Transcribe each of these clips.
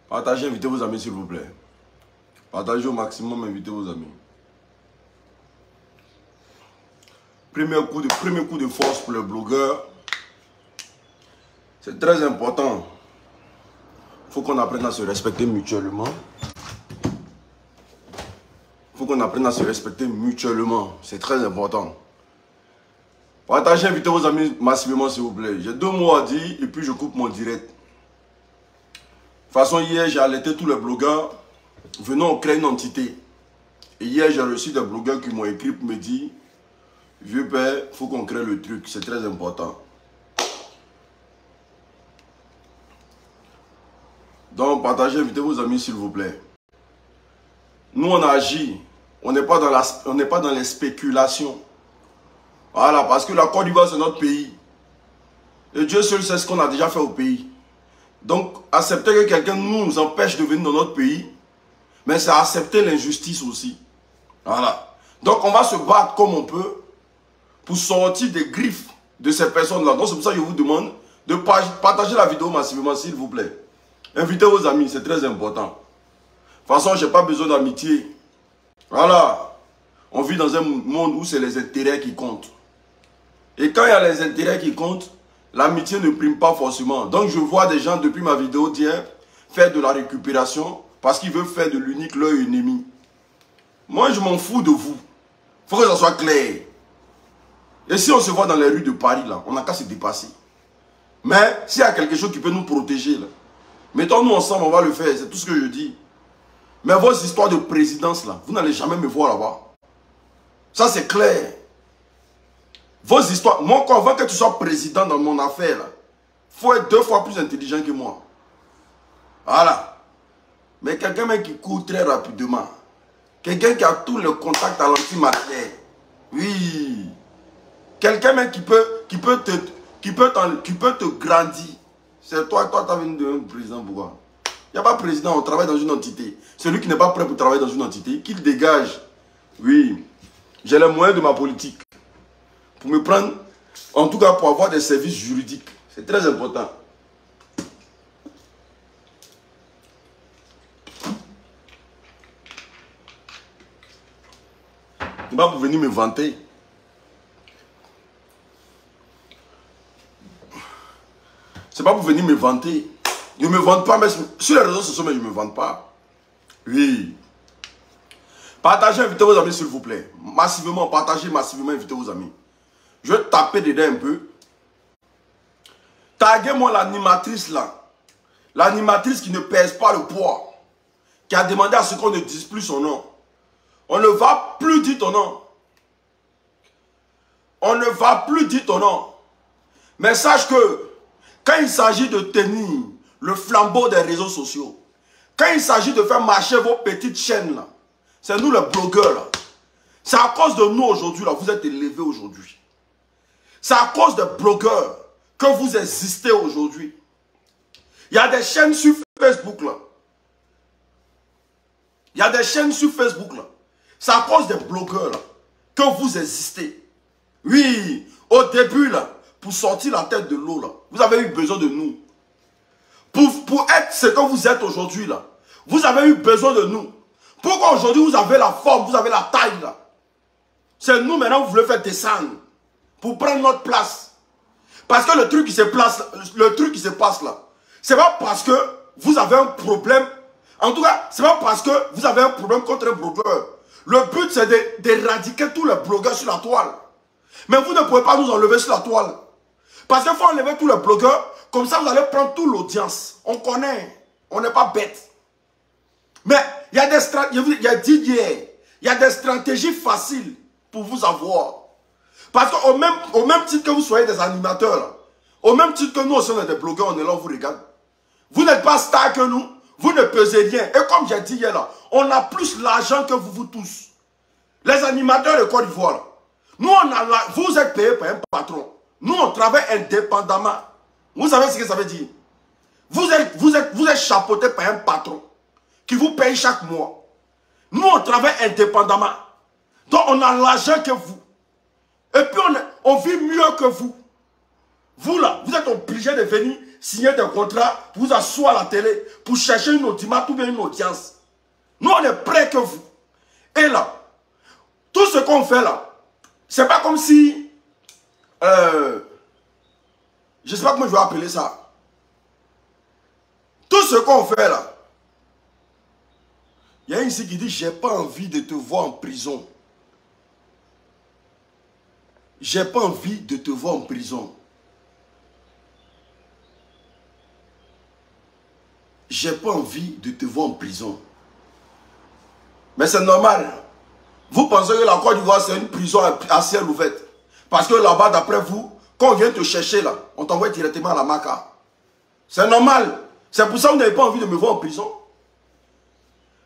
Partagez, invitez vos amis s'il vous plaît. Partagez au maximum, invitez vos amis. Premier coup de force pour le blogueur. C'est très important. Il faut qu'on apprenne à se respecter mutuellement. Il faut qu'on apprenne à se respecter mutuellement. C'est très important. Partagez, invitez vos amis massivement s'il vous plaît. J'ai 2 mots à dire et puis je coupe mon direct. De toute façon, hier, j'ai alerté tous les blogueurs. Venons, on crée une entité. Et hier, j'ai reçu des blogueurs qui m'ont écrit pour me dire, vieux père, il faut qu'on crée le truc. C'est très important. Donc, partagez, invitez vos amis s'il vous plaît. Nous, on agit. On n'est pas dans les spéculations. Voilà, parce que la Côte d'Ivoire, c'est notre pays. Et Dieu seul sait ce qu'on a déjà fait au pays. Donc, accepter que quelqu'un nous empêche de venir dans notre pays, mais c'est accepter l'injustice aussi. Voilà. Donc, on va se battre comme on peut pour sortir des griffes de ces personnes-là. Donc, c'est pour ça que je vous demande de partager la vidéo massivement, s'il vous plaît. Invitez vos amis, c'est très important. De toute façon, je n'ai pas besoin d'amitié. Voilà. On vit dans un monde où c'est les intérêts qui comptent. Et quand il y a les intérêts qui comptent, l'amitié ne prime pas forcément. Donc je vois des gens depuis ma vidéo d'hier faire de la récupération parce qu'ils veulent faire de l'unique leur ennemi. Moi je m'en fous de vous. Il faut que ça soit clair. Et si on se voit dans les rues de Paris, là, on n'a qu'à se dépasser. Mais s'il y a quelque chose qui peut nous protéger, là, mettons-nous ensemble, on va le faire. C'est tout ce que je dis. Mais vos histoires de présidence, là, vous n'allez jamais me voir là-bas. Ça c'est clair. Vos histoires, moi, avant que tu sois président dans mon affaire, il faut être 2 fois plus intelligent que moi. Voilà. Mais quelqu'un qui court très rapidement, quelqu'un qui a tous les contacts à l'antimatière, oui. Quelqu'un qui peut te grandir. C'est toi tu as venu devenir président, pourquoi? Il n'y a pas de président, on travaille dans une entité. Celui qui n'est pas prêt pour travailler dans une entité, qu'il dégage. Oui. J'ai les moyens de ma politique. Pour me prendre, en tout cas pour avoir des services juridiques. C'est très important. Tu vas pour venir me vanter. C'est pas pour venir me vanter. Je ne me vante pas, mais sur les réseaux sociaux, mais je ne me vante pas. Oui. Partagez, invitez vos amis s'il vous plaît. Massivement, partagez massivement, invitez vos amis. Je vais taper dedans un peu. Taguez-moi l'animatrice là. L'animatrice qui ne pèse pas le poids. Qui a demandé à ce qu'on ne dise plus son nom. On ne va plus dire ton nom. On ne va plus dire ton nom. Mais sache que quand il s'agit de tenir le flambeau des réseaux sociaux, quand il s'agit de faire marcher vos petites chaînes là, c'est nous les blogueurs là. C'est à cause de nous aujourd'hui là, vous êtes élevés aujourd'hui. C'est à cause des blogueurs que vous existez aujourd'hui. Il y a des chaînes sur Facebook là. Il y a des chaînes sur Facebook là. C'est à cause des blogueurs là que vous existez. Oui, au début là, pour sortir la tête de l'eau là, vous avez eu besoin de nous. Pour être ce que vous êtes aujourd'hui là, vous avez eu besoin de nous. Pourquoi aujourd'hui vous avez la forme, vous avez la taille là? C'est nous maintenant vous voulez faire descendre. Pour prendre notre place. Parce que le truc qui se passe là, c'est pas parce que vous avez un problème. En tout cas, c'est pas parce que vous avez un problème contre un blogueur. Le but c'est d'éradiquer tous les blogueurs sur la toile. Mais vous ne pouvez pas nous enlever sur la toile. Parce qu'il faut enlever tous les blogueurs. Comme ça vous allez prendre toute l'audience. On connaît. On n'est pas bête. Mais il y a des stratégies. Il y a des stratégies faciles pour vous avoir. Parce qu'au même titre que vous soyez des animateurs, là, au même titre que nous aussi on est des blogueurs, on est là, on vous regarde. Vous n'êtes pas stars que nous, vous ne pesez rien. Et comme j'ai dit hier là, on a plus l'argent que vous tous. Les animateurs de Côte d'Ivoire, nous vous êtes payés par un patron. Nous on travaille indépendamment. Vous savez ce que ça veut dire? Vous êtes chapeauté par un patron qui vous paye chaque mois. Nous on travaille indépendamment. Donc on a l'argent que vous. Et puis on vit mieux que vous. Vous là, vous êtes obligés de venir signer des contrats, pour vous asseoir à la télé, pour chercher une audimat ou bien une audience. Nous, on est prêts que vous. Et là, tout ce qu'on fait là, c'est pas comme si... je ne sais pas comment je vais appeler ça. Tout ce qu'on fait là, il y a une ici qui dit, j'ai pas envie de te voir en prison. J'ai pas envie de te voir en prison. J'ai pas envie de te voir en prison. Mais c'est normal. Vous pensez que la Côte d'Ivoire, c'est une prison à ciel ouvert. Parce que là-bas, d'après vous, quand on vient te chercher là, on t'envoie directement à la Maca. C'est normal. C'est pour ça que vous n'avez pas envie de me voir en prison.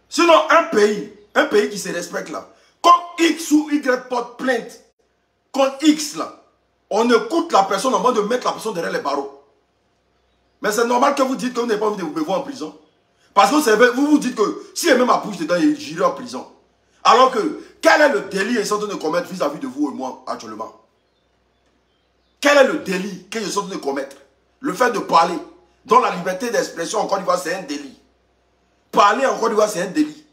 Sinon, un pays qui se respecte là, quand X ou Y porte plainte, quand X là, on écoute la personne avant de mettre la personne derrière les barreaux. Mais c'est normal que vous dites que vous n'avez pas envie de me voir en prison. Parce que vous vous dites que si elle met ma bouche dedans, j'irai en prison. Alors que, quel est le délit qu'ils sont en train de commettre vis-à-vis de vous et moi actuellement? Quel est le délit qu'ils sont en train de commettre? Le fait de parler. Dans la liberté d'expression en Côte d'Ivoire, c'est un délit. Parler en Côte d'Ivoire, c'est un délit.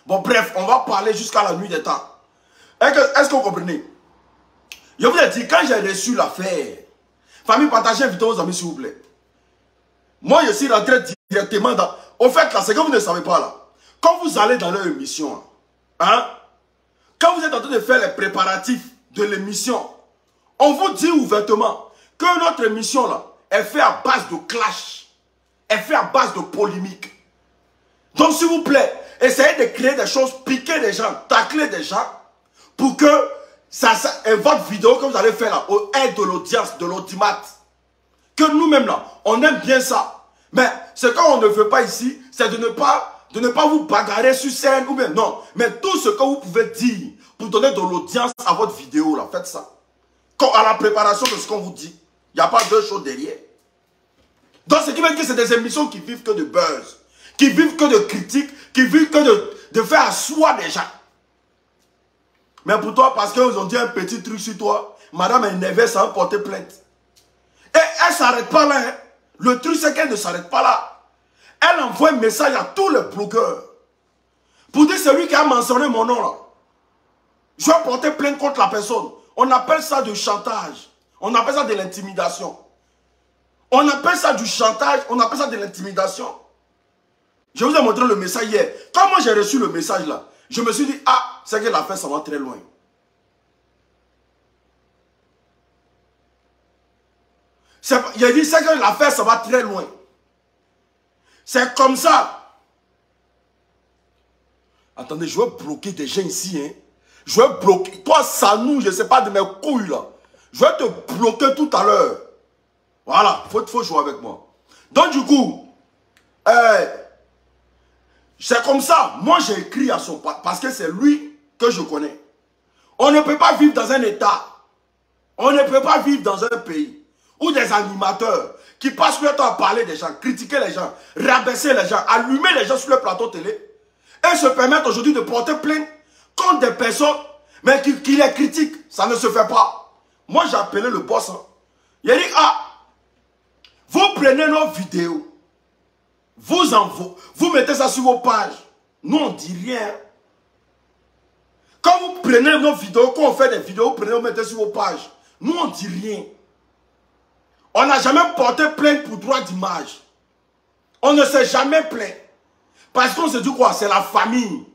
Bon, bref, on va parler jusqu'à la nuit des temps. Est-ce que vous comprenez? Je vous ai dit, quand j'ai reçu l'affaire, famille, partagez, invitez vos amis, s'il vous plaît. Moi, je suis rentré directement dans... Au fait, là, c'est que vous ne savez pas, là. Quand vous allez dans leur émission, hein, quand vous êtes en train de faire les préparatifs de l'émission, on vous dit ouvertement que notre émission, là, est faite à base de clash. Elle est faite à base de polémique. Donc, s'il vous plaît, essayez de créer des choses, piquer des gens, tacler des gens, pour que votre vidéo que vous allez faire là, au aide de l'audience, de l'audimat, que nous-mêmes là, on aime bien ça. Mais ce qu'on ne veut pas ici, c'est de ne pas vous bagarrer sur scène ou bien non. Mais tout ce que vous pouvez dire pour donner de l'audience à votre vidéo là, faites ça. Quand, à la préparation de ce qu'on vous dit, il n'y a pas deux choses derrière. Donc ce qui veut dire que c'est des émissions qui vivent que de buzz, qui vivent que de critiques, qui vivent que de faire asseoir des gens. Mais pour toi, parce qu'ils ont dit un petit truc sur toi, madame est énervée, ça va porter plainte. Et elle ne s'arrête pas là. Hein. Le truc, c'est qu'elle ne s'arrête pas là. Elle envoie un message à tous les blogueurs. Pour dire celui qui a mentionné mon nom là. Je vais porter plainte contre la personne. On appelle ça du chantage. On appelle ça de l'intimidation. On appelle ça du chantage. On appelle ça de l'intimidation. Je vous ai montré le message hier. Quand moi j'ai reçu le message là, je me suis dit, ah, c'est que l'affaire ça va très loin. J'ai dit, c'est que l'affaire ça va très loin. C'est comme ça. Attendez, je vais bloquer des gens ici. Hein. Je vais bloquer. Toi, Sanou, je ne sais pas de mes couilles là. Je vais te bloquer tout à l'heure. Voilà, il faut jouer avec moi. Donc du coup, c'est comme ça. Moi, j'ai écrit à son père parce que c'est lui que je connais. On ne peut pas vivre dans un état. On ne peut pas vivre dans un pays où des animateurs qui passent leur temps à parler des gens, critiquer les gens, rabaisser les gens, allumer les gens sur le plateau télé et se permettre aujourd'hui de porter plainte contre des personnes mais qui les critiquent. Ça ne se fait pas. Moi, j'ai appelé le boss. Hein. Il a dit, ah, vous prenez nos vidéos, vous mettez ça sur vos pages. Nous, on ne dit rien. Quand vous prenez nos vidéos, quand on fait des vidéos, vous prenez, vous mettez sur vos pages. Nous, on ne dit rien. On n'a jamais porté plainte pour droit d'image. On ne s'est jamais plaint. Parce qu'on se dit quoi? C'est la famille.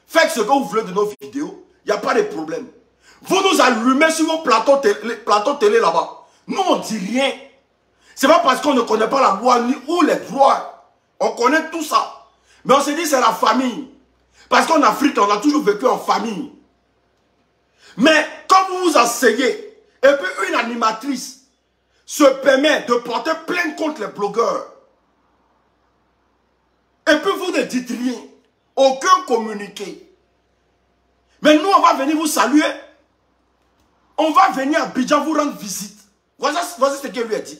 Faites ce que vous voulez de nos vidéos. Il n'y a pas de problème. Vous nous allumez sur vos plateaux télé là-bas. Nous, on ne dit rien. Ce n'est pas parce qu'on ne connaît pas la loi ni ou les droits. On connaît tout ça. Mais on se dit c'est la famille. Parce qu'en Afrique, on a toujours vécu en famille. Mais quand vous vous asseyez, et puis une animatrice se permet de porter plainte contre les blogueurs, et puis vous ne dites rien, aucun communiqué. Mais nous, on va venir vous saluer. On va venir à Abidjan vous rendre visite. Voici ce qu'il lui a dit.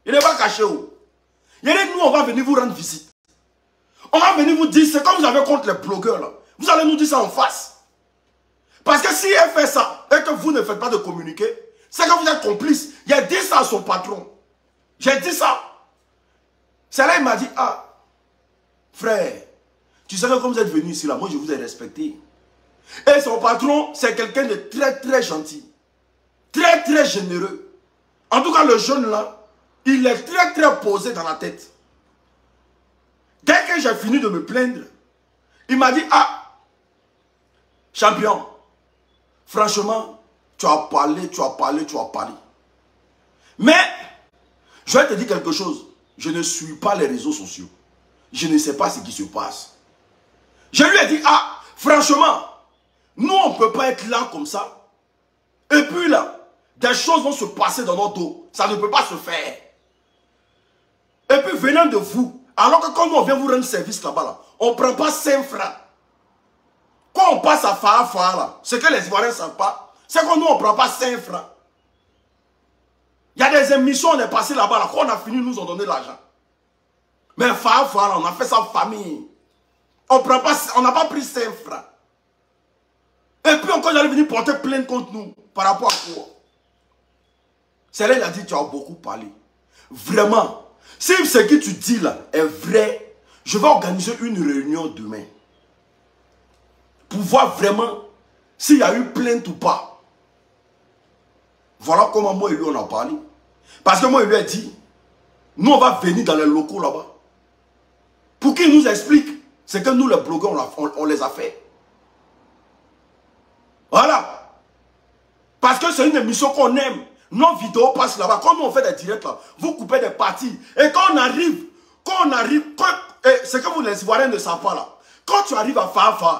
Il n'est pas caché où. Il a dit, nous, on va venir vous rendre visite. On va venir vous dire, c'est comme vous avez contre les blogueurs là. Vous allez nous dire ça en face. Parce que si elle fait ça, et que vous ne faites pas de communiqué, c'est que vous êtes complice. Il a dit ça à son patron. J'ai dit ça. C'est là il m'a dit, ah, frère, tu sais que comme vous êtes venu ici, là, moi je vous ai respecté. Et son patron, c'est quelqu'un de très très gentil. Très très généreux. En tout cas, le jeune là, il est très très posé dans la tête. Dès que j'ai fini de me plaindre, il m'a dit, ah, champion, franchement, tu as parlé, tu as parlé, tu as parlé. Mais, je vais te dire quelque chose. Je ne suis pas les réseaux sociaux. Je ne sais pas ce qui se passe. Je lui ai dit, ah, franchement, nous, on ne peut pas être là comme ça. Et puis là, des choses vont se passer dans notre dos. Ça ne peut pas se faire. Et puis, venant de vous, alors que quand on vient vous rendre service là-bas, là, on ne prend pas 5 francs. Quand on passe à Faha là, ce que les Ivoiriens ne savent pas, c'est que nous, on ne prend pas 5 francs. Il y a des émissions, on est passé là-bas, là, quand on a fini, nous ont donné l'argent. Mais Faha là, on a fait ça en famille. On n'a pas pris 5 francs. Et puis encore, j'allais venir porter plainte contre nous, par rapport à quoi? C'est là il a dit, tu as beaucoup parlé. Vraiment, si ce que tu dis là est vrai, je vais organiser une réunion demain. Pour voir vraiment s'il y a eu plainte ou pas. Voilà comment moi et lui on a parlé. Parce que moi il lui a dit, nous on va venir dans les locaux là-bas. Pour qu'il nous explique ce que nous les blogueurs on les a fait. Voilà. Parce que c'est une émission qu'on aime. Nos vidéos passent là-bas. Quand nous on fait des directs là, vous coupez des parties. Et quand on arrive, c'est que vous les Ivoiriens ne savent pas là. Quand tu arrives à Faha,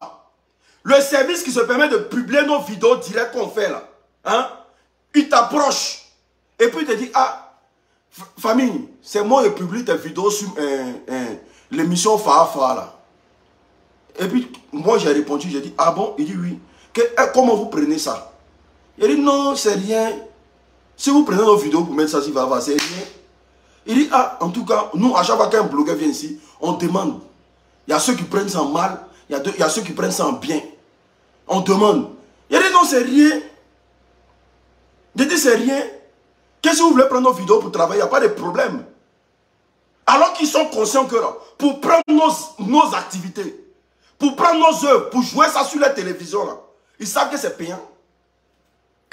le service qui se permet de publier nos vidéos directes qu'on fait là, hein, il t'approche. Et puis il te dit, ah, famille, c'est moi qui publie tes vidéos sur l'émission Faha là. Et puis moi j'ai répondu, j'ai dit, ah bon? Il dit oui. Comment vous prenez ça? Il dit non, c'est rien. Si vous prenez nos vidéos pour mettre ça sur Faha, c'est rien. Il dit, ah, en tout cas, nous, à chaque fois qu'un blogueur vient ici, on demande. Il y a ceux qui prennent ça mal, il y a ceux qui prennent ça en bien. On demande. Il dit non, c'est rien. Il dit c'est rien. Qu'est-ce que vous voulez prendre nos vidéos pour travailler? Il n'y a pas de problème. Alors qu'ils sont conscients que là, pour prendre nos activités, pour prendre nos œuvres, pour jouer ça sur la télévision, là, ils savent que c'est payant.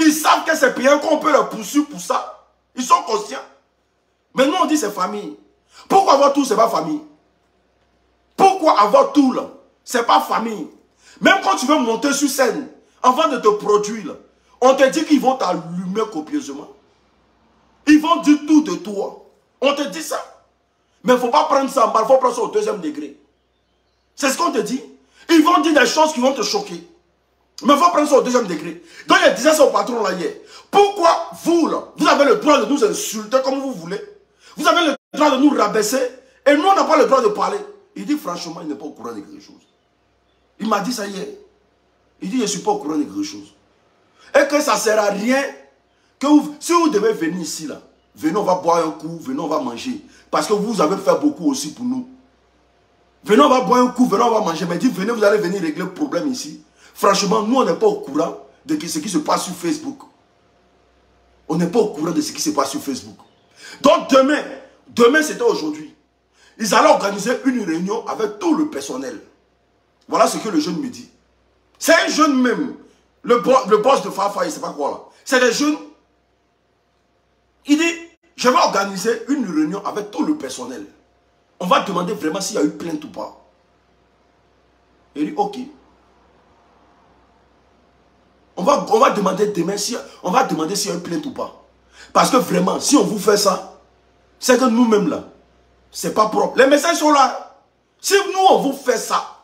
Ils savent que c'est payant, qu'on peut leur poursuivre pour ça. Ils sont conscients. Mais nous, on dit c'est famille. Pourquoi avoir tout, c'est pas famille? Pourquoi avoir tout, là, c'est pas famille? Même quand tu veux monter sur scène, avant de te produire, là, on te dit qu'ils vont t'allumer copieusement. Ils vont dire tout de toi. On te dit ça. Mais il ne faut pas prendre ça en mal, il faut prendre ça au 2e degré. C'est ce qu'on te dit. Ils vont dire des choses qui vont te choquer. Mais il faut prendre ça au 2e degré. Donc il disait ça au patron là hier. Pourquoi vous, là, vous avez le droit de nous insulter comme vous voulez? Vous avez le droit de nous rabaisser et nous, on n'a pas le droit de parler. Il dit franchement, il n'est pas au courant de quelque chose. Il m'a dit ça hier. Il dit, je ne suis pas au courant de quelque chose. Et que ça ne sert à rien. Que si vous devez venir ici, là, venez, on va boire un coup, venez, on va manger. Parce que vous avez fait beaucoup aussi pour nous. Venez, on va boire un coup, venez, on va manger. Mais dites, venez, vous allez venir régler le problème ici. Franchement, nous, on n'est pas au courant de ce qui se passe sur Facebook. On n'est pas au courant de ce qui se passe sur Facebook. Donc demain c'était aujourd'hui. Ils allaient organiser une réunion avec tout le personnel. Voilà ce que le jeune me dit. C'est un jeune même. Le boss de Faha, il ne sait pas quoi là. C'est des jeunes. Il dit, je vais organiser une réunion avec tout le personnel. On va demander vraiment s'il y a eu plainte ou pas. Il dit, ok. On va demander demain s'il y a eu plainte ou pas. Parce que vraiment, si on vous fait ça, c'est que nous-mêmes là, c'est pas propre. Les messages sont là. Si nous on vous fait ça,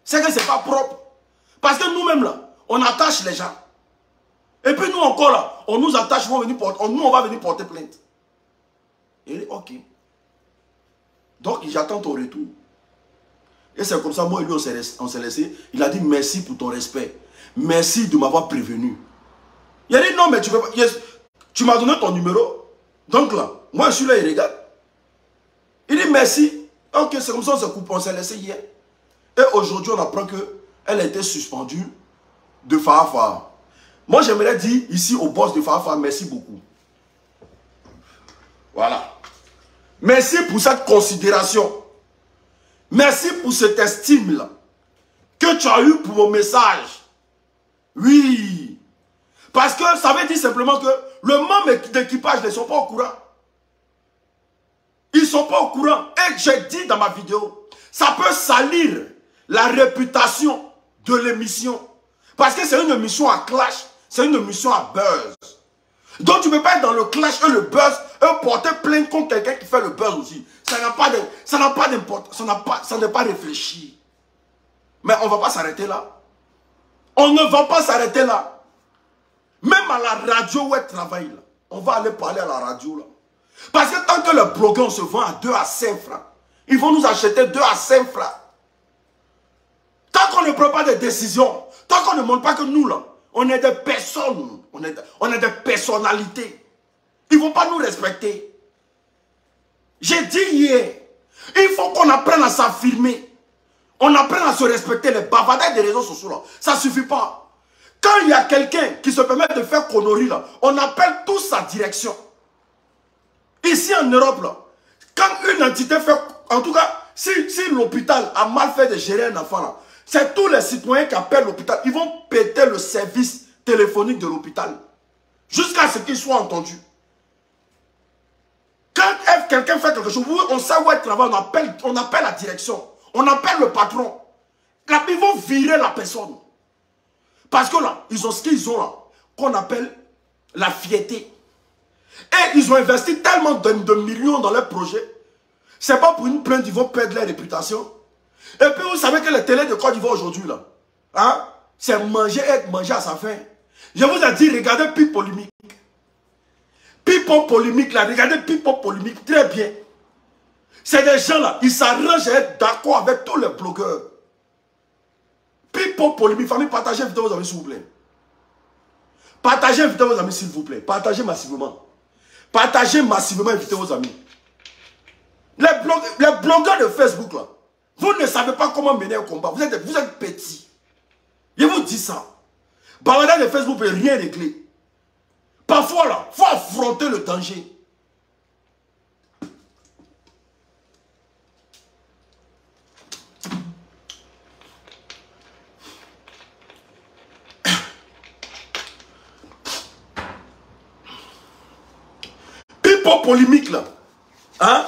c'est que c'est pas propre. Parce que nous-mêmes là, on attache les gens. Et puis nous encore là, on nous attache, nous on va venir porter plainte. Il dit ok. Donc j'attends ton retour. Et c'est comme ça, moi et lui on s'est laissé. Il a dit merci pour ton respect. Merci de m'avoir prévenu. Il a dit non mais tu peux pas. Yes, tu m'as donné ton numéro. Donc là, moi je suis là, il regarde. Il dit merci. Ok, c'est comme ça on s'est laissé hier. Et aujourd'hui on apprend qu'elle a été suspendue de Faha. Moi j'aimerais dire ici au boss de Faha, merci beaucoup. Voilà. Merci pour cette considération. Merci pour cette estime-là que tu as eu pour mon message. Oui. Parce que ça veut dire simplement que le membre d'équipage ne sont pas au courant. Ils ne sont pas au courant. Et j'ai dit dans ma vidéo, ça peut salir la réputation de l'émission. Parce que c'est une émission à clash, c'est une émission à buzz. Donc tu ne peux pas être dans le clash et le buzz et porter plainte contre quelqu'un qui fait le buzz aussi. Ça n'a pas d'importance, ça n'est pas réfléchi. Mais on ne va pas s'arrêter là. On ne va pas s'arrêter là. Même à la radio où elle travaille, là, on va aller parler à la radio. Là. Parce que tant que le blogueur se vend à 2 à 5 francs, ils vont nous acheter 2 à 5 francs. Tant qu'on ne prend pas de décisions, tant qu'on ne montre pas que nous, là, on est des personnes, on est des personnalités, ils ne vont pas nous respecter. J'ai dit hier, il faut qu'on apprenne à s'affirmer. On apprenne à se respecter. Les bavardages des réseaux sociaux, là, ça ne suffit pas. Quand il y a quelqu'un qui se permet de faire connerie, là, on appelle tous sa direction. Ici en Europe, là, quand une entité fait... En tout cas, si l'hôpital a mal fait de gérer un enfant, là, c'est tous les citoyens qui appellent l'hôpital. Ils vont péter le service téléphonique de l'hôpital. Jusqu'à ce qu'ils soient entendus. Quand quelqu'un fait quelque chose, on sait où elle travaille, on appelle la direction. On appelle le patron. Là, ils vont virer la personne. Parce que là, ils ont ce qu'ils ont là, qu'on appelle la fierté. Et ils ont investi tellement de millions dans leur projet. C'est pas pour une plainte, ils vont perdre leur réputation. Et puis vous savez que les télés de Côte d'Ivoire aujourd'hui, là, hein, c'est manger et manger à sa faim. Je vous ai dit, regardez Pipe Polémique. Pipe Polémique, là, regardez Pipe Polémique, très bien. C'est des gens là, ils s'arrangent à être d'accord avec tous les blogueurs. Pipe Polémique, famille, partagez vite vos amis s'il vous plaît. Partagez vite vos amis s'il vous plaît. Partagez massivement. Partagez massivement, invitez vos amis. Les blogueurs de Facebook là, vous ne savez pas comment mener un combat. Vous êtes petits. Je vous dis ça. Baladeur de Facebook ne peut rien régler. Parfois là, il faut affronter le danger. Pipo polémique là. Hein?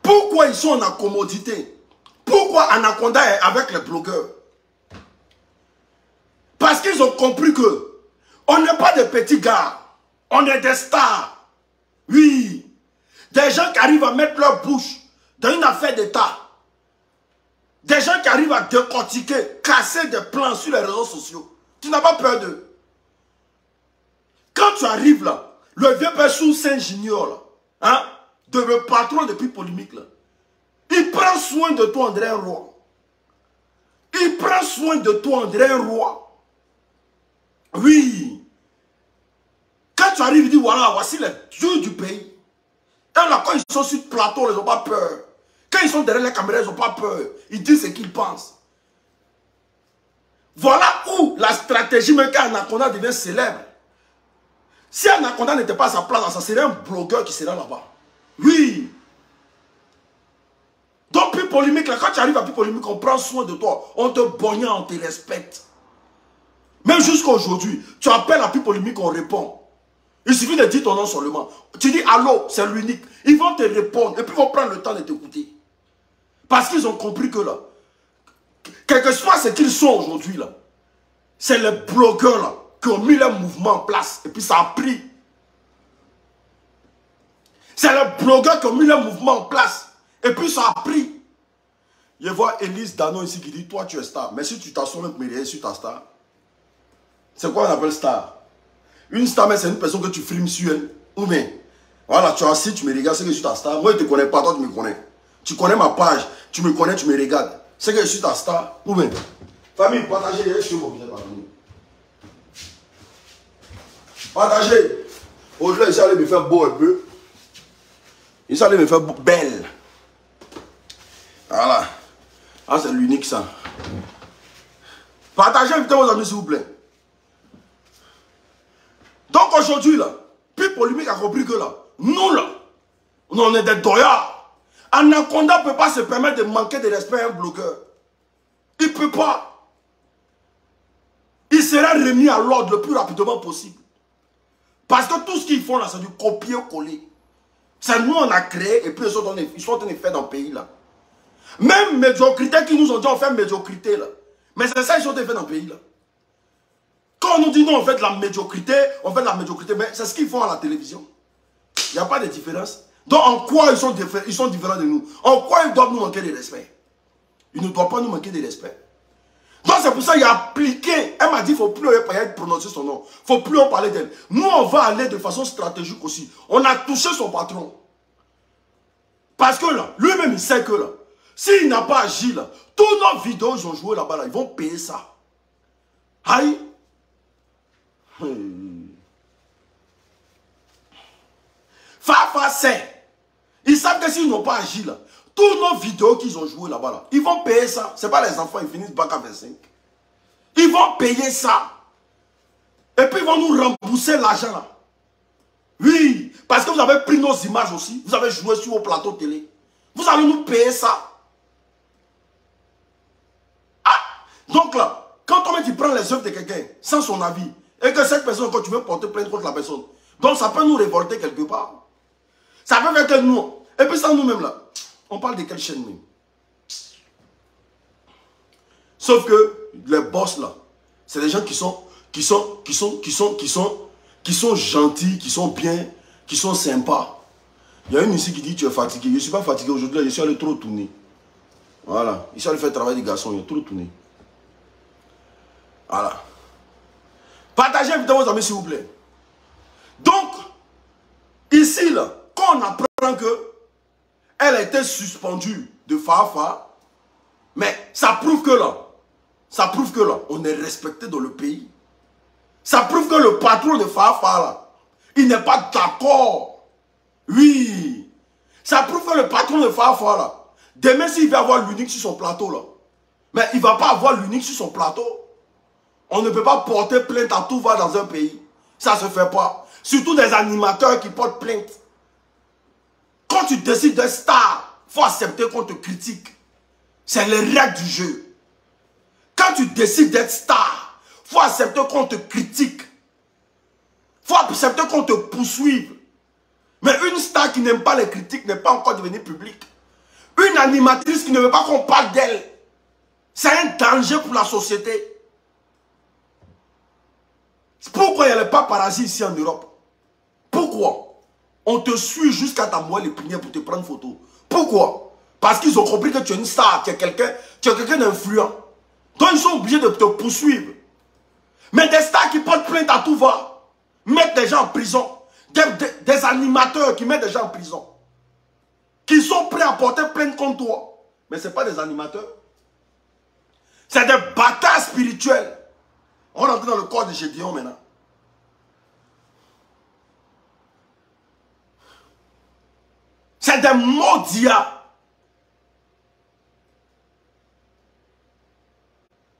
Pourquoi ils sont en accommodité? Pourquoi Anaconda est avec les blogueurs? Parce qu'ils ont compris que on n'est pas des petits gars. On est des stars. Oui. Des gens qui arrivent à mettre leur bouche dans une affaire d'État. Des gens qui arrivent à décortiquer, casser des plans sur les réseaux sociaux. Tu n'as pas peur d'eux. Quand tu arrives là, le vieux père sous Saint-Junior là, hein, de le patron depuis Polémique là, il prend soin de toi, André Roy. Il prend soin de toi, André Roy. Oui. Quand tu arrives, il dit voilà, voici les dieux du pays. Et là, quand ils sont sur le plateau, ils n'ont pas peur. Quand ils sont derrière les caméras, ils n'ont pas peur. Ils disent ce qu'ils pensent. Voilà où la stratégie, même quand Anaconda devient célèbre. Si Anaconda n'était pas à sa place, ça serait un blogueur qui serait là-bas. Oui. Donc, plus polémique, là, quand tu arrives à plus polémique, on prend soin de toi. On te bogne, on te respecte. Même jusqu'à aujourd'hui, tu appelles à plus polémique, on répond. Il suffit de dire ton nom seulement. Tu dis allô, c'est l'unique. Ils vont te répondre et puis ils vont prendre le temps de t'écouter. Parce qu'ils ont compris que là, quel que soit ce qu'ils sont aujourd'hui là, c'est les blogueurs là qui ont mis leur mouvement en place et puis ça a pris. C'est les blogueurs qui ont mis leur mouvement en place et puis ça a pris. Je vois Elise Danon ici qui dit toi tu es star. Mais si tu t'assois avec Myriel sur ta star, c'est quoi on appelle star? Une star, mais c'est une personne que tu filmes sur elle. Ou bien, voilà, tu es assis, tu me regardes, c'est que je suis ta star. Moi, je ne te connais pas, toi, tu me connais. Tu connais ma page, tu me connais, tu me regardes. C'est que je suis ta star. Ou bien, famille, partagez, je suis obligé de partager. Partagez. Aujourd'hui, ils allaient me faire beau un peu. Ils allaient me faire belle. Voilà. Ah, c'est l'unique, ça. Partagez, invitez vos amis, s'il vous plaît. Donc aujourd'hui, là, puis Polémique a compris que là, nous là, On est des doyards. Anaconda ne peut pas se permettre de manquer de respect à un blogueur. Il ne peut pas. Il sera remis à l'ordre le plus rapidement possible. Parce que tout ce qu'ils font là, c'est du copier-coller. C'est nous on a créé et puis ils sont en train de faire dans le pays là. Même médiocrité qui nous ont dit on fait médiocrité là. Mais c'est ça qu'ils sont en train de faire dans le pays là. Quand on nous dit non on fait de la médiocrité, mais c'est ce qu'ils font à la télévision. Il n'y a pas de différence. Donc en quoi ils sont différents de nous? En quoi ils doivent nous manquer de respect? Ils ne doivent pas nous manquer de respect. Donc c'est pour ça qu'il a appliqué. Elle m'a dit qu'il ne faut plus prononcer son nom. Il ne faut plus en parler d'elle. Nous on va aller de façon stratégique aussi. On a touché son patron. Parce que là, lui-même il sait que là, s'il n'a pas agi là, toutes nos vidéos ils ont joué là-bas là, ils vont payer ça. Aïe. Fafa sait. Ils savent que s'ils n'ont pas agi là, toutes nos vidéos qu'ils ont jouées là-bas, là, ils vont payer ça. Ce n'est pas les enfants, ils finissent bac à 25. Ils vont payer ça. Et puis ils vont nous rembourser l'argent là. Oui, parce que vous avez pris nos images aussi. Vous avez joué sur vos plateaux télé. Vous allez nous payer ça. Ah, donc là, quand tu prends les œuvres de quelqu'un sans son avis, et que cette personne, quand tu veux porter plainte contre la personne, donc ça peut nous révolter quelque part. Ça peut faire que nous, et puis sans nous-mêmes là, on parle de quelle chaîne même? Sauf que les boss là, c'est des gens qui sont gentils, qui sont bien, qui sont sympas. Il y a une ici qui dit tu es fatigué. Je ne suis pas fatigué aujourd'hui, je suis allé trop tourner. Voilà, je suis allé faire le travail des garçons, il a trop tourné. Voilà. Partagez la vidéo, vos amis, s'il vous plaît. Donc, ici là, quand on apprend que elle a été suspendue de Fafa, mais ça prouve que là, on est respecté dans le pays. Ça prouve que le patron de Fafa là, il n'est pas d'accord. Oui. Ça prouve que le patron de Fafa là, demain s'il va avoir l'unique sur son plateau là, mais il ne va pas avoir l'unique sur son plateau. On ne peut pas porter plainte à tout va dans un pays. Ça ne se fait pas. Surtout des animateurs qui portent plainte. Quand tu décides d'être star, il faut accepter qu'on te critique. C'est les règles du jeu. Quand tu décides d'être star, il faut accepter qu'on te critique. Il faut accepter qu'on te poursuive. Mais une star qui n'aime pas les critiques n'est pas encore devenue publique. Une animatrice qui ne veut pas qu'on parle d'elle, c'est un danger pour la société. Pourquoi il n'y a pas paparazzi ici en Europe? Pourquoi? On te suit jusqu'à ta moelle épinière pour te prendre photo. Pourquoi? Parce qu'ils ont compris que tu es une star, tu es quelqu'un d'influent. Donc ils sont obligés de te poursuivre. Mais des stars qui portent plainte à tout va, mettent des gens en prison. Des animateurs qui mettent des gens en prison. Qui sont prêts à porter plainte contre toi. Mais ce n'est pas des animateurs. C'est des bâtards spirituels. On rentre dans le corps de Gédéon maintenant. C'est des maudits.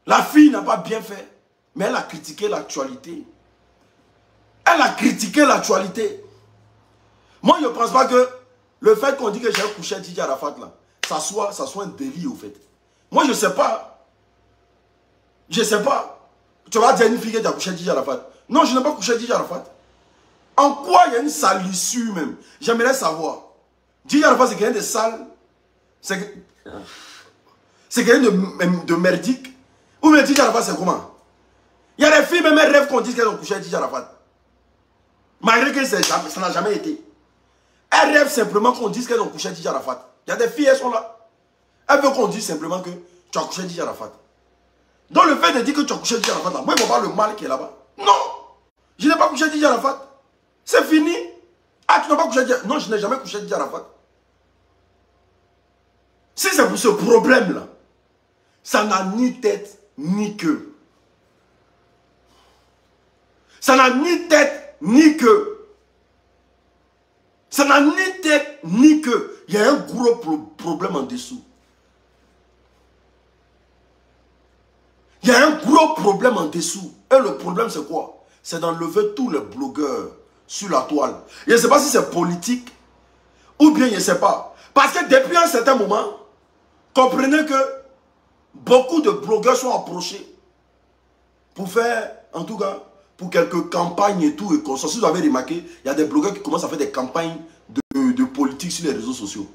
La fille n'a pas bien fait, mais elle a critiqué l'actualité. Elle a critiqué l'actualité. Moi, je ne pense pas que le fait qu'on dit que j'ai couché Didier Arafat, là, ça soit un délit, au fait. Moi, je ne sais pas. Je ne sais pas. Tu vas dire à une fille que tu as couché Didier Arafat. Non, je n'ai pas couché Didier Arafat. En quoi il y a une salissure même? J'aimerais savoir. Didier Arafat, c'est quelqu'un de sale. C'est quelqu'un de merdique. Ou bien Didier Arafat, c'est comment? Il y a des filles, même elles rêvent qu'on dise qu'elles ont couché Didier Arafat. Malgré que ça n'a jamais été. Elles rêvent simplement qu'on dise qu'elles ont couché Didier Arafat. Il y a des filles, elles sont là. Elles veulent qu'on dise simplement que tu as couché Didier Arafat. Donc le fait de dire que tu as couché Didier Arafat, là, moi, il ne vois pas le mal qui est là-bas. Non! Je n'ai pas couché Didier Arafat. C'est fini. Ah, tu n'as pas couché Didier Arafat? Non, je n'ai jamais couché Didier Arafat. Si c'est pour ce problème-là, ça n'a ni tête ni queue. Ça n'a ni tête ni queue. Ça n'a ni tête ni queue. Il y a un gros problème en dessous. Il y a un gros problème en dessous. Et le problème, c'est quoi? C'est d'enlever tous les blogueurs sur la toile. Je ne sais pas si c'est politique Ou bien, je ne sais pas. Parce que depuis un certain moment, comprenez que beaucoup de blogueurs sont approchés pour faire, en tout cas, pour quelques campagnes et tout. Et comme si vous avez remarqué, il y a des blogueurs qui commencent à faire des campagnes de politique sur les réseaux sociaux.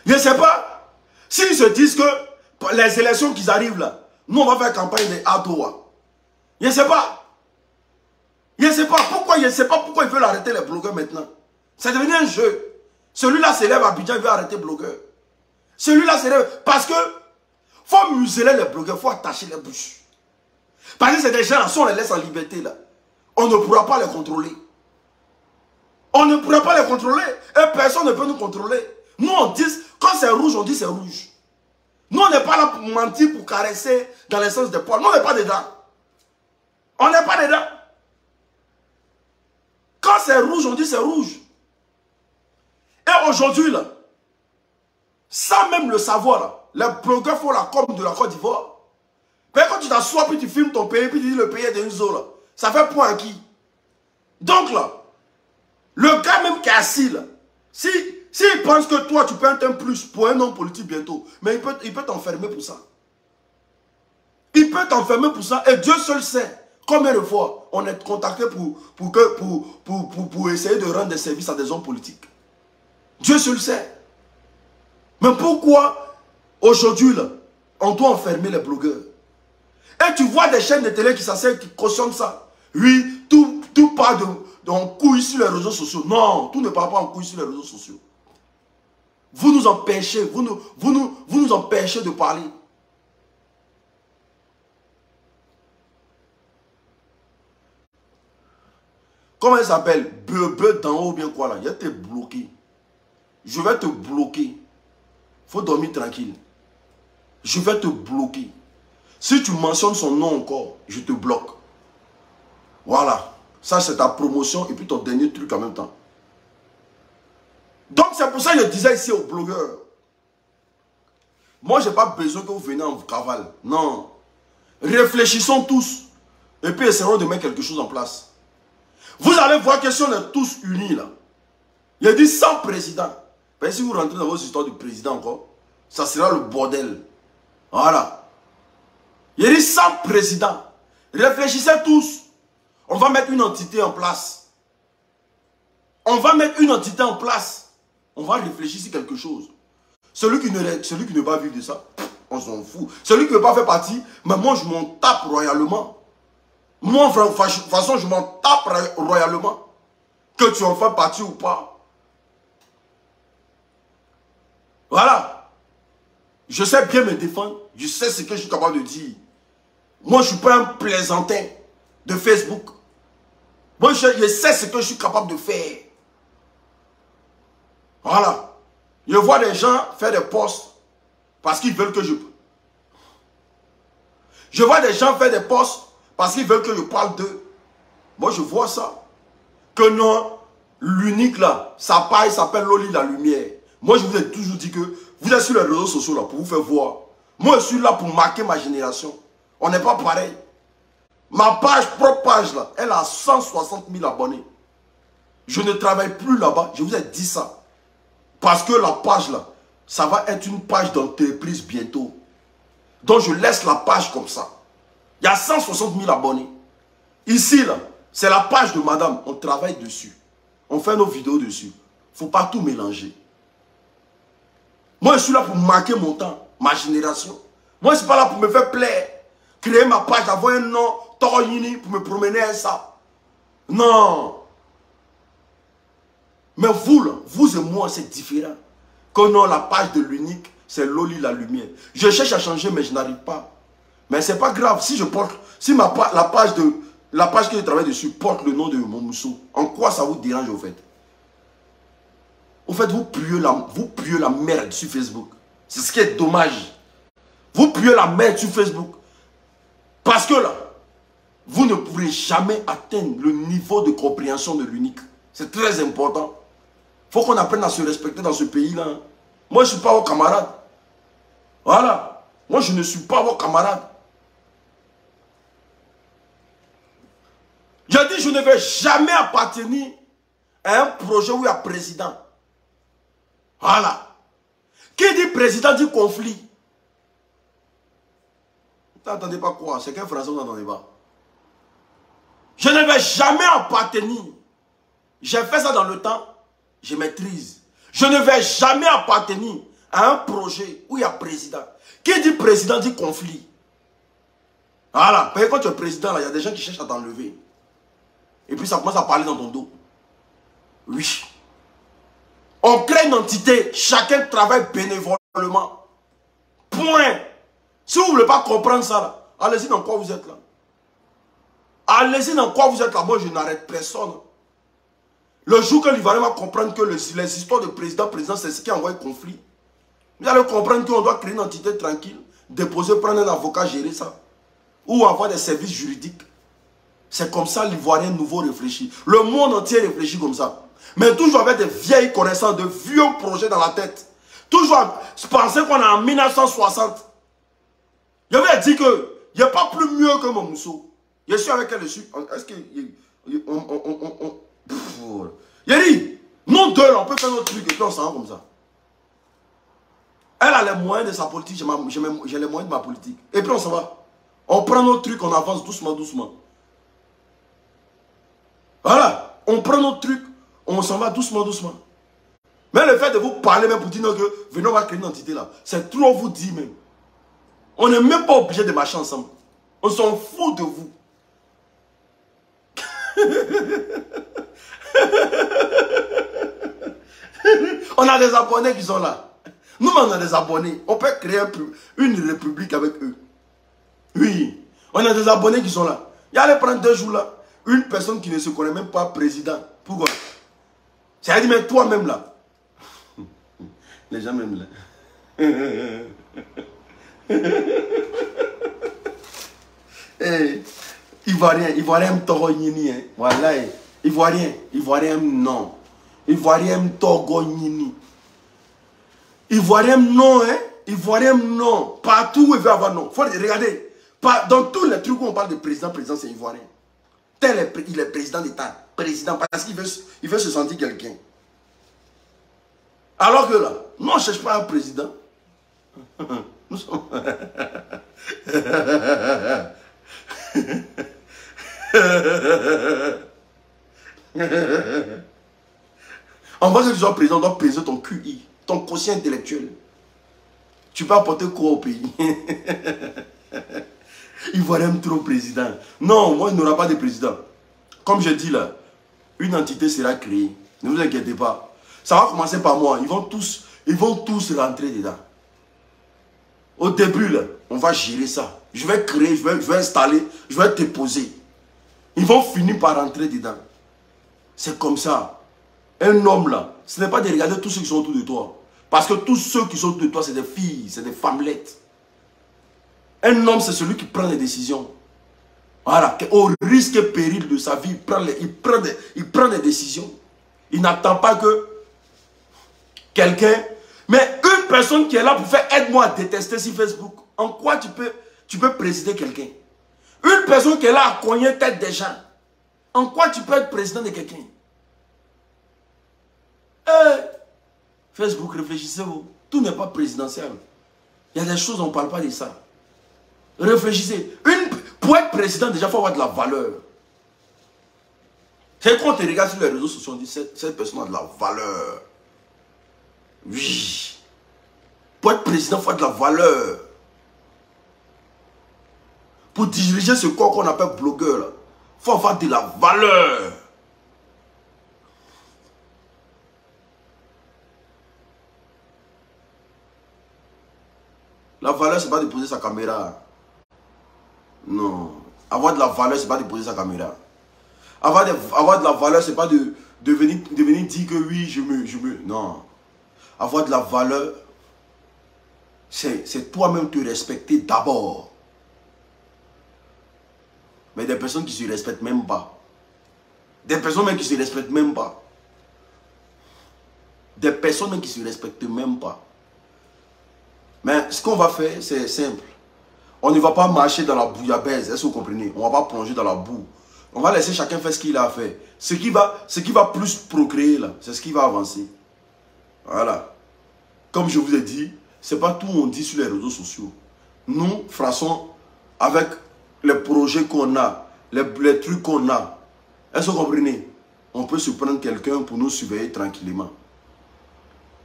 Je ne sais pas s'ils se disent que les élections qui arrivent là, nous on va faire campagne de Adoua. Je ne sais pas. Je ne sais pas pourquoi, je ne sais pas pourquoi ils veulent arrêter les blogueurs maintenant. C'est devenu un jeu. Celui-là s'élève à Abidjan, il veut arrêter les blogueurs. Celui-là s'élève parce que faut museler les blogueurs, il faut attacher les bouches. Parce que c'est des gens, si on les laisse en liberté là, on ne pourra pas les contrôler. On ne pourra pas les contrôler. Et personne ne peut nous contrôler. Nous on dit, quand c'est rouge, on dit c'est rouge. Nous on n'est pas là pour mentir, pour caresser dans le sens des poils. Nous on n'est pas dedans. On n'est pas dedans. Quand c'est rouge, on dit c'est rouge. Et aujourd'hui, là, sans même le savoir, là, les blogueurs font la com de la Côte d'Ivoire. Mais quand tu t'assois, puis tu filmes ton pays, puis tu dis le pays est dans une zone, là, ça fait point à qui? Donc là, le gars même qui est assis, là, s'il pense que toi, tu peux être un plus pour un homme politique bientôt, mais il peut t'enfermer pour ça. Il peut t'enfermer pour ça, et Dieu seul sait combien de fois on est contacté pour essayer de rendre des services à des hommes politiques. Dieu seul sait. Mais pourquoi aujourd'hui, là, on doit enfermer les blogueurs? Et tu vois des chaînes de télé qui s'asseyent, qui cautionnent ça. Oui, tout part en couille sur les réseaux sociaux. Non, tout ne part pas en couille sur les réseaux sociaux. Vous nous empêchez, vous nous empêchez de parler. Comment elle s'appelle? Bebe d'en haut, bien quoi là? Il été bloqué. Je vais te bloquer. Il faut dormir tranquille. Je vais te bloquer. Si tu mentionnes son nom encore, je te bloque. Voilà. Ça, c'est ta promotion et puis ton dernier truc en même temps. Donc, c'est pour ça que je disais ici aux blogueurs. Moi, je n'ai pas besoin que vous veniez en cavale. Non. Réfléchissons tous. Et puis, essayons de mettre quelque chose en place. Vous allez voir que si on est tous unis là, il a dit sans président. Ben, si vous rentrez dans vos histoires du président encore, ça sera le bordel. Voilà. Il a dit sans président. Réfléchissez tous. On va mettre une entité en place. On va mettre une entité en place. On va réfléchir sur quelque chose. Celui qui ne va vivre de ça, on s'en fout. Celui qui ne veut pas faire partie, mais moi je m'en tape royalement. Moi, de toute façon, je m'en tape royalement. Que tu en fais partie ou pas. Voilà. Je sais bien me défendre. Je sais ce que je suis capable de dire. Moi, je ne suis pas un plaisantin de Facebook. Moi, je sais ce que je suis capable de faire. Voilà. Je vois des gens faire des posts parce qu'ils veulent que je... Je vois des gens faire des posts parce qu'ils veulent que je parle d'eux. Moi, je vois ça. Que non, l'unique là, sa page s'appelle Loli la lumière. Moi, je vous ai toujours dit que vous êtes sur les réseaux sociaux là pour vous faire voir. Moi, je suis là pour marquer ma génération. On n'est pas pareil. Ma page, propre page là, elle a 160 000 abonnés. Je ne travaille plus là-bas. Je vous ai dit ça. Parce que la page là, ça va être une page d'entreprise bientôt. Donc, je laisse la page comme ça. Il y a 160 000 abonnés. Ici, là, c'est la page de madame. On travaille dessus. On fait nos vidéos dessus. Il ne faut pas tout mélanger. Moi, je suis là pour marquer mon temps, ma génération. Moi, je ne suis pas là pour me faire plaire. Créer ma page, avoir un nom, Torini, pour me promener à ça. Non. Mais vous, là, vous et moi, c'est différent. Que non, la page de l'unique, c'est Loli la lumière. Je cherche à changer, mais je n'arrive pas. Mais c'est pas grave. Si je porte, si la page que je travaille dessus porte le nom de mon mousseau, en quoi ça vous dérange au fait? Au fait, vous puez la merde sur Facebook. C'est ce qui est dommage. Vous puez la merde sur Facebook. Parce que là, vous ne pourrez jamais atteindre le niveau de compréhension de l'unique. C'est très important. Il faut qu'on apprenne à se respecter dans ce pays-là. Moi, je ne suis pas vos camarades. Voilà. Moi, je ne suis pas vos camarades. J'ai dit, je ne vais jamais appartenir à un projet où il y a président. Voilà. Qui dit président dit conflit. Vous n'entendez pas quoi? C'est qu'un français, vous n'entendez pas. Je ne vais jamais appartenir. J'ai fait ça dans le temps. Je maîtrise. Je ne vais jamais appartenir à un projet où il y a président. Qui dit président dit conflit. Voilà. Parce que quand tu es président, là, il y a des gens qui cherchent à t'enlever. Et puis ça commence à parler dans ton dos. Oui. On crée une entité. Chacun travaille bénévolement. Point. Si vous ne voulez pas comprendre ça, là, allez-y dans quoi vous êtes là. Allez-y dans quoi vous êtes là. Moi, je n'arrête personne. Le jour que l'Ivoirien va comprendre que les histoires de président, c'est ce qui envoie le conflit. Vous allez comprendre qu'on doit créer une entité tranquille, déposer, prendre un avocat, gérer ça. Ou avoir des services juridiques. C'est comme ça l'Ivoirien nouveau réfléchit. Le monde entier réfléchit comme ça. Mais toujours avec des vieilles connaissances, de vieux projets dans la tête. Toujours penser qu'on est en 1960. Je vais dire que il n'y a pas plus mieux que Mamousso. Je suis avec elle dessus. Est-ce que... Il dit, nous deux, là, on peut faire notre truc et puis on s'en va comme ça. Elle a les moyens de sa politique, j'ai les moyens de ma politique. Et puis on s'en va. On prend notre truc, on avance doucement, doucement. Voilà. On prend notre truc, on s'en va doucement, doucement. Mais le fait de vous parler même pour dire que venez, on va créer une entité là, c'est trop vous dire même. On n'est même pas obligé de marcher ensemble. On s'en fout de vous. On a des abonnés qui sont là. Nous, on a des abonnés. On peut créer une république avec eux. Oui. On a des abonnés qui sont là. Il y a les prendre 2 jours là. Une personne qui ne se connaît même pas président. Pourquoi? C'est-à-dire, mais toi-même là. Les gens même là. Hey, Ivoirien Togo Nini. Voilà. Ivoirien non. Ivoirien Togo Nini. Ivoirien non, hein. Ivoirien non. Partout où il veut avoir non. Faut regarder. Dans tous les trucs où on parle de président, c'est ivoirien. Il est président d'État. Président parce qu'il veut se sentir quelqu'un. Alors que là, nous on ne cherche pas un président. Nous sommes... En vrai que tu sois président, on doit peser ton QI, ton quotient intellectuel. Tu peux apporter quoi au pays? Ivoirien trop président. Non, moi il n'y aura pas de président. Comme je dis là, une entité sera créée. Ne vous inquiétez pas. Ça va commencer par moi. Ils vont tous rentrer dedans. Au début là, on va gérer ça. Je vais créer, je vais installer, je vais déposer. Ils vont finir par rentrer dedans. C'est comme ça. Un homme là, ce n'est pas de regarder tous ceux qui sont autour de toi. Parce que tous ceux qui sont autour de toi, c'est des filles, c'est des femmelettes. Un homme, c'est celui qui prend les décisions. Voilà, au risque et péril de sa vie, il prend des décisions. Il n'attend pas que quelqu'un... Mais une personne qui est là pour faire aide-moi à détester sur Facebook, en quoi tu peux présider quelqu'un? Une personne qui est là à cogner tête des gens, en quoi tu peux être président de quelqu'un? Facebook, réfléchissez-vous. Tout n'est pas présidentiel. Il y a des choses, on ne parle pas de ça. Réfléchissez. Pour être président, déjà, il faut avoir de la valeur. C'est quand on te regarde sur les réseaux sociaux, on dit cette personne a de la valeur. Oui. Pour être président, il faut avoir de la valeur. Pour diriger ce corps qu'on appelle blogueur, il faut avoir de la valeur. La valeur, ce n'est pas de poser sa caméra. Non. Avoir de la valeur, ce n'est pas de poser sa caméra. Avoir de la valeur, ce n'est pas de venir dire que oui, je me... Non. Avoir de la valeur, c'est toi-même te respecter d'abord. Mais des personnes qui ne se respectent même pas. Des personnes même qui ne se respectent même pas. Des personnes même qui ne se respectent même pas. Mais ce qu'on va faire, c'est simple. On ne va pas marcher dans la bouillabaisse, est-ce que vous comprenez? On ne va pas plonger dans la boue. On va laisser chacun faire ce qu'il a à faire. Ce qui va plus procréer, là, c'est ce qui va avancer. Voilà. comme je vous ai dit, ce n'est pas tout on dit sur les réseaux sociaux. Nous, façon, avec les projets qu'on a, les trucs qu'on a, est-ce que vous comprenez? On peut se prendre quelqu'un pour nous surveiller tranquillement.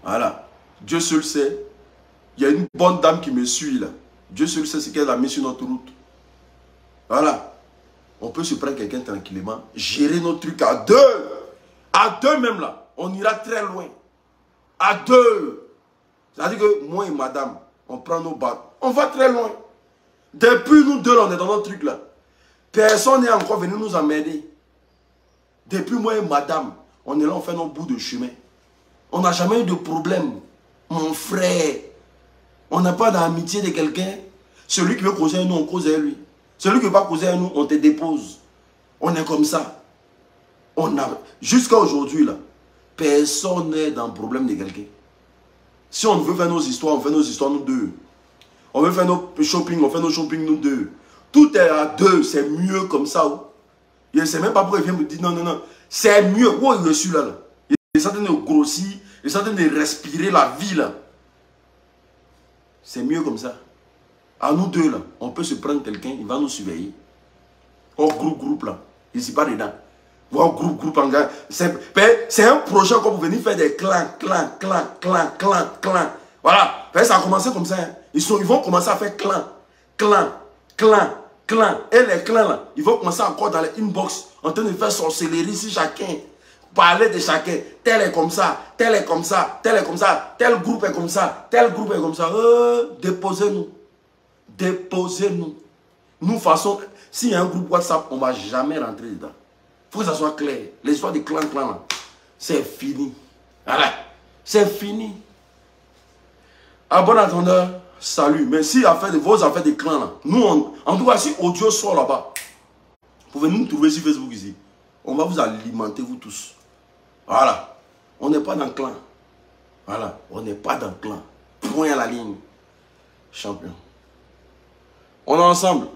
Voilà. Dieu seul sait. Il y a une bonne dame qui me suit là. Dieu seul sait ce qu'elle a mis sur notre route. Voilà. On peut se prendre quelqu'un tranquillement, gérer nos trucs à deux. À deux même là. On ira très loin. À deux. C'est-à-dire que moi et madame, on prend nos battes. On va très loin. Depuis nous deux, on est dans notre truc là. Personne n'est encore venu nous emmerder. Depuis moi et madame, on est là, on fait nos bouts de chemin. On n'a jamais eu de problème. Mon frère, on n'a pas d'amitié de quelqu'un. Celui qui veut causer avec nous, on cause avec lui. Celui qui ne veut pas causer avec nous, on te dépose. On est comme ça. Jusqu'à aujourd'hui, là, personne n'est dans le problème de quelqu'un. Si on veut faire nos histoires, on fait nos histoires nous deux. On veut faire nos shopping, on fait nos shopping nous deux. Tout est à deux, c'est mieux comme ça. Je ne sais même pas pourquoi il vient me dire non, non, non. C'est mieux. Où je suis là, là. Il est en train de grossir, il est en train de respirer la vie là. C'est mieux comme ça. À nous deux là, on peut se prendre quelqu'un, il va nous surveiller. Au groupe là, je ne suis pas dedans. Au groupe en gars. C'est un projet comme vous venez faire des clans. Voilà. Ça a commencé comme ça. Hein. Ils vont commencer à faire clan. Et les clans là, ils vont commencer encore dans les inbox en train de faire sorcellerie sur chacun. Parler de chacun. Tel est comme ça, tel est comme ça, tel est comme ça, tel groupe est comme ça, tel groupe est comme ça. Déposez-nous. Déposez-nous. Nous façon, s'il y a un groupe WhatsApp, on ne va jamais rentrer dedans. Il faut que ça soit clair. L'histoire des clans là, c'est fini. Voilà. C'est fini. À bon entendeur, salut. Mais si vos affaires de clans là, nous, en tout cas, si audio sort là-bas, vous pouvez nous trouver sur Facebook ici. On va vous alimenter, vous tous. Voilà. On n'est pas dans le clan. Voilà. On n'est pas dans le clan. Point à la ligne. Champion. On est ensemble.